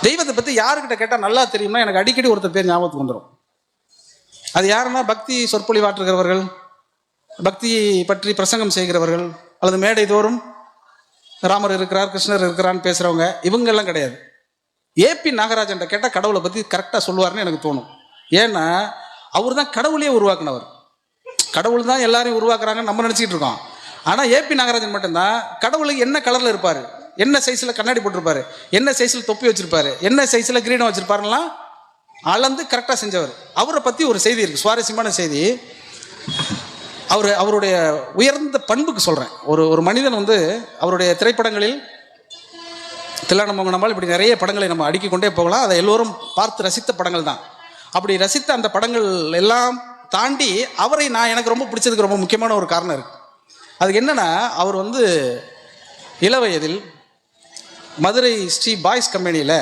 தெய்வத்தை பற்றி யாருக்கிட்ட கேட்டால் நல்லா தெரியும்னா எனக்கு அடிக்கடி ஒருத்தர் பேர் ஞாபகத்துக்கு வந்துடும். அது யாருன்னா பக்தி சொற்பொழிவாற்றுகிறவர்கள், பக்தி பற்றி பிரசங்கம் செய்கிறவர்கள், அல்லது மேடை தோறும் ராமர் இருக்கிறார் கிருஷ்ணர் இருக்கிறான்னு பேசுகிறவங்க, இவங்கெல்லாம் கிடையாது. ஏபி நாகராஜன் கேட்டால் கடவுளை பற்றி கரெக்டாக சொல்லுவார்னு எனக்கு தோணும். ஏன்னா அவர் தான் கடவுளையே உருவாக்குனவர். கடவுள் தான் எல்லாரையும் உருவாக்குறாங்கன்னு நம்ம நினச்சிக்கிட்டு இருக்கோம். ஆனால் ஏபி நாகராஜன் மட்டும்தான் கடவுளுக்கு என்ன கலரில் இருப்பார், என்ன சைஸில் கண்ணாடி போட்டிருப்பாரு, என்ன சைஸில் தொப்பி வச்சிருப்பாரு, என்ன சைஸில் கிரீடம் வச்சிருப்பாருலாம் அளந்து கரெக்டாக செஞ்சவர். அவரை பற்றி ஒரு செய்தி இருக்குது, சுவாரஸ்யமான செய்தி. அவருடைய உயர்ந்த பண்புக்கு சொல்கிறேன். ஒரு மனிதன் வந்து அவருடைய திரைப்படங்களில் தில்லானமங்கலம்பால் இப்படி நிறைய படங்களை நம்ம அடுக்கி கொண்டே போகலாம். அதை எல்லோரும் பார்த்து ரசித்த படங்கள் தான். அப்படி ரசித்த அந்த படங்கள் எல்லாம் தாண்டி அவரை எனக்கு ரொம்ப பிடிச்சதுக்கு ரொம்ப முக்கியமான ஒரு காரணம் இருக்குது. அதுக்கு என்னென்னா, அவர் வந்து இளவயதில் மதுரை ஸ்ரீ பாய்ஸ் கம்பெனியில்,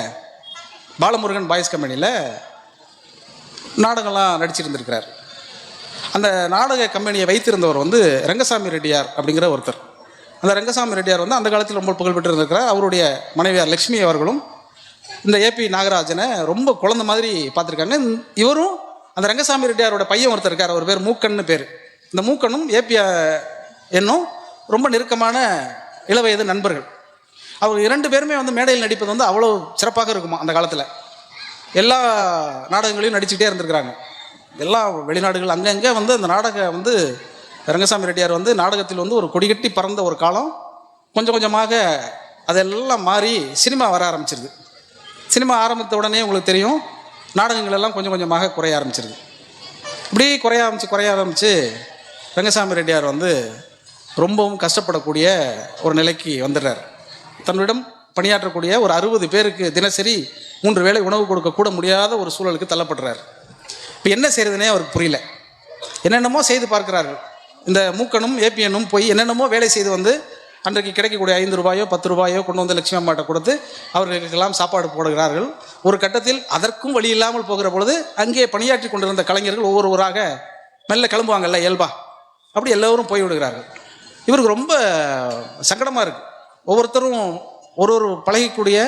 பாலமுருகன் பாய்ஸ் கம்பெனியில் நாடகம்லாம் நடிச்சிருந்திருக்கிறார். அந்த நாடக கம்பெனியை வைத்திருந்தவர் வந்து ரங்கசாமி ரெட்டியார் அப்படிங்கிற ஒருத்தர். அந்த ரங்கசாமி ரெட்டியார் வந்து அந்த காலத்தில் ரொம்ப புகழ்பெற்று இருந்திருக்கிறார். அவருடைய மனைவியார் லக்ஷ்மி அவர்களும் இந்த ஏபி நாகராஜனை ரொம்ப குழந்தை மாதிரி பார்த்துருக்காங்க. இவரும் அந்த ரங்கசாமி ரெட்டியாரோட பையன் ஒருத்தர் இருக்கார், அவர் பேர் மூக்கன்னு பேர். இந்த மூக்கனும் ஏபி என்னும் ரொம்ப நெருக்கமான இளவயது நண்பர்கள். அவங்க 2 பேருமே வந்து மேடையில் நடிப்பது வந்து அவ்வளோ சிறப்பாக இருக்குமா. அந்த காலத்தில் எல்லா நாடகங்களையும் நடிச்சுக்கிட்டே இருந்திருக்கிறாங்க. எல்லா வெளிநாடுகள் அங்கங்கே வந்து அந்த நாடகம் வந்து ரங்கசாமி ரெட்டியார் வந்து நாடகத்தில் வந்து ஒரு கொடிகட்டி பறந்த ஒரு காலம். கொஞ்சம் கொஞ்சமாக அதெல்லாம் மாறி சினிமா வர ஆரம்பிச்சிருது. சினிமா ஆரம்பித்த உடனே உங்களுக்கு தெரியும், நாடகங்கள் எல்லாம் கொஞ்சம் கொஞ்சமாக குறைய ஆரம்பிச்சிருது. இப்படி குறைய ஆரம்பித்து ரங்கசாமி ரெட்டியார் வந்து ரொம்பவும் கஷ்டப்படக்கூடிய ஒரு நிலைக்கு வந்துடுறார். தன்னிடம் பணியாற்றக்கூடிய ஒரு 60 பேருக்கு தினசரி 3 வேளை உணவு கொடுக்கக்கூட முடியாத ஒரு சூழலுக்கு தள்ளப்படுறார். இப்போ என்ன செய்கிறதுனே அவருக்கு புரியல. என்னென்னமோ செய்து பார்க்கிறார்கள். இந்த மூக்கனும் ஏபிஎன்னும் போய் என்னென்னமோ வேலை செய்து வந்து அன்றைக்கு கிடைக்கக்கூடிய 5 ரூபாயோ 10 ரூபாயோ கொண்டு வந்து லட்சுமி அம்மாட்ட கொடுத்து அவர்களுக்கெல்லாம் சாப்பாடு போடுகிறார்கள். ஒரு கட்டத்தில் அதற்கும் வழி இல்லாமல் போகிற பொழுது அங்கே பணியாற்றி கொண்டிருந்த கலைஞர்கள் ஒவ்வொருவராக மெல்ல கிளம்புவாங்கல்ல இயல்பா, அப்படி எல்லோரும் போய் விடுகிறார்கள். இவருக்கு ரொம்ப சங்கடமாக இருக்குது. ஒவ்வொருத்தரும் ஒரு பழகக்கூடிய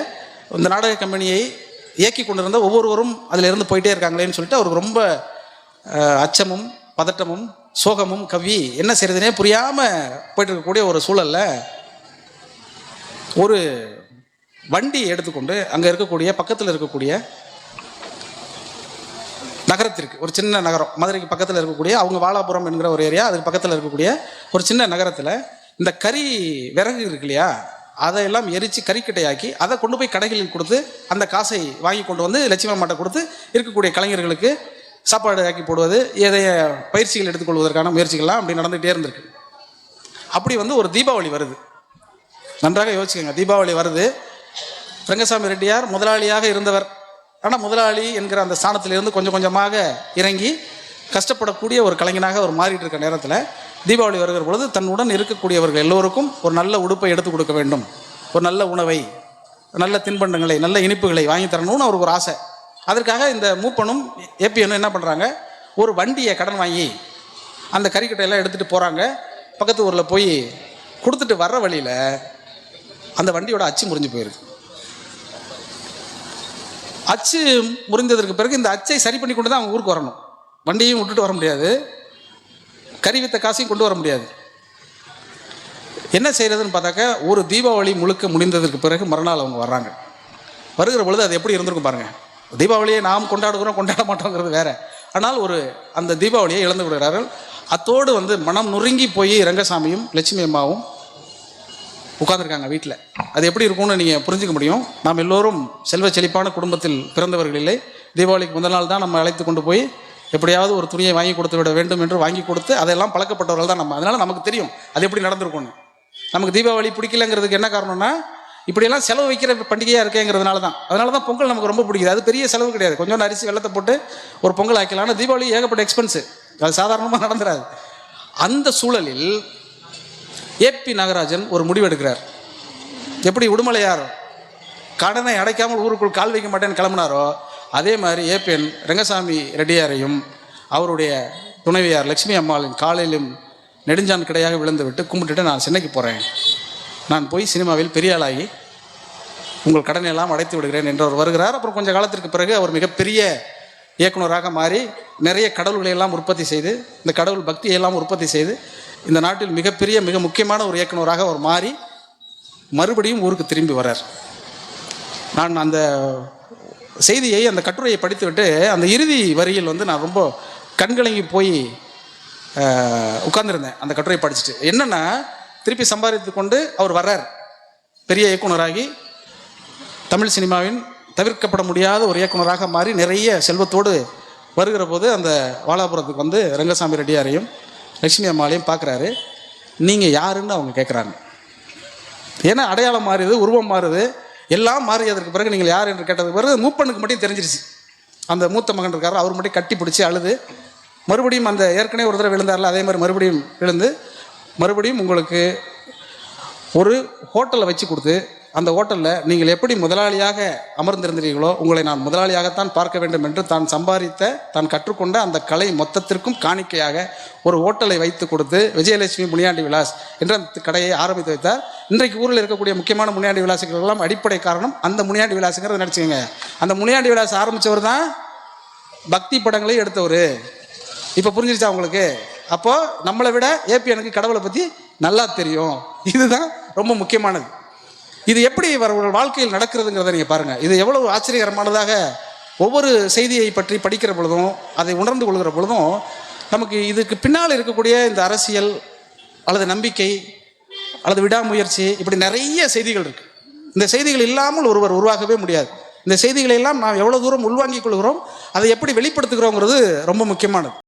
இந்த நாடக கம்பெனியை இயக்கி கொண்டிருந்த ஒவ்வொருவரும் அதில் இருந்து போயிட்டே இருக்காங்களேன்னு சொல்லிட்டு அவருக்கு ரொம்ப அச்சமும் பதட்டமும் சோகமும் கவ்வி என்ன செய்யறதுனே புரியாமல் போயிட்டு இருக்கக்கூடிய ஒரு சூழலில் ஒரு வண்டி எடுத்துக்கொண்டு அங்கே இருக்கக்கூடிய பக்கத்தில் இருக்கக்கூடிய நகரத்திற்கு, ஒரு சின்ன நகரம், மதுரைக்கு பக்கத்தில் இருக்கக்கூடிய அவங்க வாலாபுரம் என்கிற ஒரு ஏரியா, அதுக்கு பக்கத்தில் இருக்கக்கூடிய ஒரு சின்ன நகரத்தில் இந்த கறி விறகு இருக்கு இல்லையா, அதையெல்லாம் எரித்து கறிக்கட்டையாக்கி அதை கொண்டு போய் கடைகளில் கொடுத்து அந்த காசை வாங்கி கொண்டு வந்து லட்சுமி அம்மாட்ட கொடுத்து இருக்கக்கூடிய கலைஞர்களுக்கு சாப்பாடு ஆக்கி போடுவது, எதைய பயிற்சிகள் எடுத்துக்கொள்வதற்கான முயற்சிகள்லாம் அப்படி நடந்துகிட்டே இருந்திருக்கு. அப்படி வந்து ஒரு தீபாவளி வருது. நன்றாக யோசிச்சுக்கோங்க, தீபாவளி வருது. ரங்கசாமி ரெட்டியார் முதலாளியாக இருந்தவர். ஆனால் முதலாளி என்கிற அந்த ஸ்தானத்திலிருந்து கொஞ்சம் கொஞ்சமாக இறங்கி கஷ்டப்படக்கூடிய ஒரு கலைஞனாக அவர் மாறிட்டு இருக்க நேரத்தில் தீபாவளி வருகிற பொழுது தன்னுடன் இருக்கக்கூடியவர்கள் எல்லோருக்கும் ஒரு நல்ல உடுப்பை எடுத்து கொடுக்க வேண்டும், ஒரு நல்ல உணவை, நல்ல தின்பண்டங்களை, நல்ல இனிப்புகளை வாங்கி தரணும்னு அவருக்கு ஒரு ஆசை. அதற்காக இந்த மூப்பனும் ஏபிஎன்னும் என்ன பண்ணுறாங்க, ஒரு வண்டியை கடன் வாங்கி அந்த கறிக்கட்டையெல்லாம் எடுத்துகிட்டு போகிறாங்க. பக்கத்து ஊரில் போய் கொடுத்துட்டு வர்ற வழியில் அந்த வண்டியோட அச்சு முறிஞ்சு போயிருக்கு. அச்சு முறிந்ததற்கு பிறகு இந்த அச்சை சரி பண்ணி கொண்டு தான் அவங்க ஊருக்கு வரணும். வண்டியும் விட்டுட்டு வர முடியாது, கறி வித்த காசையும் கொண்டு வர முடியாது. என்ன செய்கிறதுன்னு பார்த்தாக்க ஒரு தீபாவளி முழுக்க முடிந்ததற்கு பிறகு மறுநாள் அவங்க வர்றாங்க. வருகிற பொழுது அது எப்படி இருந்திருக்கும் பாருங்கள். தீபாவளியை நாம் கொண்டாடுகிறோம் கொண்டாட மாட்டோங்கிறது வேற. ஆனால் அந்த தீபாவளியை இழந்து விடுகிறார்கள். அத்தோடு வந்து மனம் நொறுங்கி போய் ரங்கசாமியும் லட்சுமி அம்மாவும் உட்கார்ந்துருக்காங்க வீட்டில். அது எப்படி இருக்கும்னு நீங்கள் புரிஞ்சுக்க முடியும். நாம் எல்லோரும் செல்வ செழிப்பான குடும்பத்தில் பிறந்தவர்கள் இல்லை. தீபாவளிக்கு முதல் நாள் தான் நம்ம அழைத்து கொண்டு போய் எப்படியாவது ஒரு துணியை வாங்கி கொடுத்து விட வேண்டும் என்று வாங்கி கொடுத்து அதெல்லாம் பழக்கப்பட்டவர்கள் தான் நம்ம. அதனால் நமக்கு தெரியும் அது எப்படி நடந்திருக்கும்னு. நமக்கு தீபாவளி பிடிக்கலங்கிறதுக்கு என்ன காரணம்னா, இப்படியெல்லாம் செலவு வைக்கிற பண்டிகையாக இருக்கேங்கிறதுனால தான். அதனால தான் பொங்கல் நமக்கு ரொம்ப பிடிக்குது. அது பெரிய செலவு கிடையாது, கொஞ்சம் அரிசி வெள்ளத்தை போட்டு ஒரு பொங்கல் ஆக்கலாம். ஆனால் தீபாவளி ஏகப்பட்ட எக்ஸ்பென்ஸு, அது சாதாரணமாக நடந்துடாது. அந்த சூழலில் ஏபி நாகராஜன் ஒரு முடிவு எடுக்கிறார். எப்படி உடுமலையார் கடனை அடைக்காமல் ஊருக்குள் கால் வைக்க மாட்டேன்னு கிளம்பினாரோ, அதே மாதிரி ஏபிஎன் ரங்கசாமி ரெட்டியாரையும் அவருடைய துணைவியார் லட்சுமி அம்மாளின் காலையிலும் நெடுஞ்சான் கிடையாக விழுந்து விட்டு கும்பிட்டுட்டு நான் சென்னைக்கு போகிறேன், நான் போய் சினிமாவில் பெரிய ஆளாகி உங்கள் கடனை எல்லாம் அடைத்து விடுகிறேன் என்று அவர் வருகிறார். அப்புறம் கொஞ்சம் காலத்திற்கு பிறகு அவர் மிகப்பெரிய இயக்குனராக மாறி நிறைய கடவுள்களை எல்லாம் உற்பத்தி செய்து, இந்த கடவுள் பக்தியை எல்லாம் உற்பத்தி செய்து இந்த நாட்டில் மிகப்பெரிய மிக முக்கியமான ஒரு இயக்குனராக அவர் மாறி மறுபடியும் ஊருக்கு திரும்பி வரார். நான் அந்த செய்தியை, அந்த கட்டுரையை படித்துவிட்டு அந்த இறுதி வரியில் வந்து நான் ரொம்ப கண்கலங்கி போய் உட்கார்ந்துருந்தேன் அந்த கட்டுரையை படிச்சுட்டு. என்னென்னா, திருப்பி சம்பாதித்து கொண்டு அவர் வர்றார், பெரிய இயக்குனராகி தமிழ் சினிமாவின் தவிர்க்கப்பட முடியாத ஒரு இயக்குனராக மாறி நிறைய செல்வத்தோடு வருகிற போது அந்த வாலாபுரத்துக்கு வந்து ரங்கசாமி ரெட்டியாரையும் லட்சுமி அம்மாளையும் பார்க்குறாரு. நீங்கள் யாருன்னு அவங்க கேட்குறாங்க. ஏன்னா அடையாளம் மாறுது, உருவம் மாறுது, எல்லாம் மாறியதற்கு பிறகு நீங்கள் யார் என்று கேட்டதுக்கு பிறகு மூப்பனுக்கு மட்டும் தெரிஞ்சிருச்சு. அந்த மூத்த மகன் இருக்கார், அவர் மட்டும் கட்டி பிடிச்சி அழுது மறுபடியும் அந்த ஏற்கனவே ஒரு தடவை விழுந்தார்ல அதே மாதிரி மறுபடியும் விழுந்து மறுபடியும் உங்களுக்கு ஒரு ஹோட்டலை வச்சு கொடுத்து அந்த ஹோட்டலில் நீங்கள் எப்படி முதலாளியாக அமர்ந்திருந்தீர்களோ உங்களை நான் முதலாளியாகத்தான் பார்க்க வேண்டும் என்று தான் சம்பாதித்த, தான் கற்றுக்கொண்ட அந்த கலை மொத்தத்திற்கும் காணிக்கையாக ஒரு ஹோட்டலை வைத்து கொடுத்து விஜயலட்சுமி முனியாண்டி விலாஸ் என்ற அந்த கடையை ஆரம்பித்து வைத்தார். இன்றைக்கு ஊரில் இருக்கக்கூடிய முக்கியமான முனியாண்டி விலாசுகள் எல்லாம் அடிப்படை காரணம் அந்த முனியாண்டி விலாசுங்கிறத நினச்சிக்கோங்க. அந்த முனியாண்டி விலாஸ் ஆரம்பித்தவர் தான் பக்தி படங்களை எடுத்தவர். இப்போ புரிஞ்சிருச்சா உங்களுக்கு? அப்போது நம்மளை விட ஏபிஎனுக்கு கடவுளை பற்றி நல்லா தெரியும். இதுதான் ரொம்ப முக்கியமானது. இது எப்படி அவர்கள் வாழ்க்கையில் நடக்கிறதுங்கிறத நீங்கள் பாருங்கள். இது எவ்வளவு ஆச்சரியகரமானதாக ஒவ்வொரு செய்தியை பற்றி படிக்கிற பொழுதும் அதை உணர்ந்து கொள்கிற பொழுதும் நமக்கு இதுக்கு பின்னால் இருக்கக்கூடிய இந்த அரசியல் அல்லது நம்பிக்கை அல்லது விடாமுயற்சி இப்படி நிறைய செய்திகள் இருக்குது. இந்த செய்திகள் இல்லாமல் ஒருவர் உருவாகவே முடியாது. இந்த செய்திகளை எல்லாம் நாம் எவ்வளோ தூரம் உள்வாங்கிக் கொள்கிறோம், அதை எப்படி வெளிப்படுத்துகிறோங்கிறது ரொம்ப முக்கியமானது.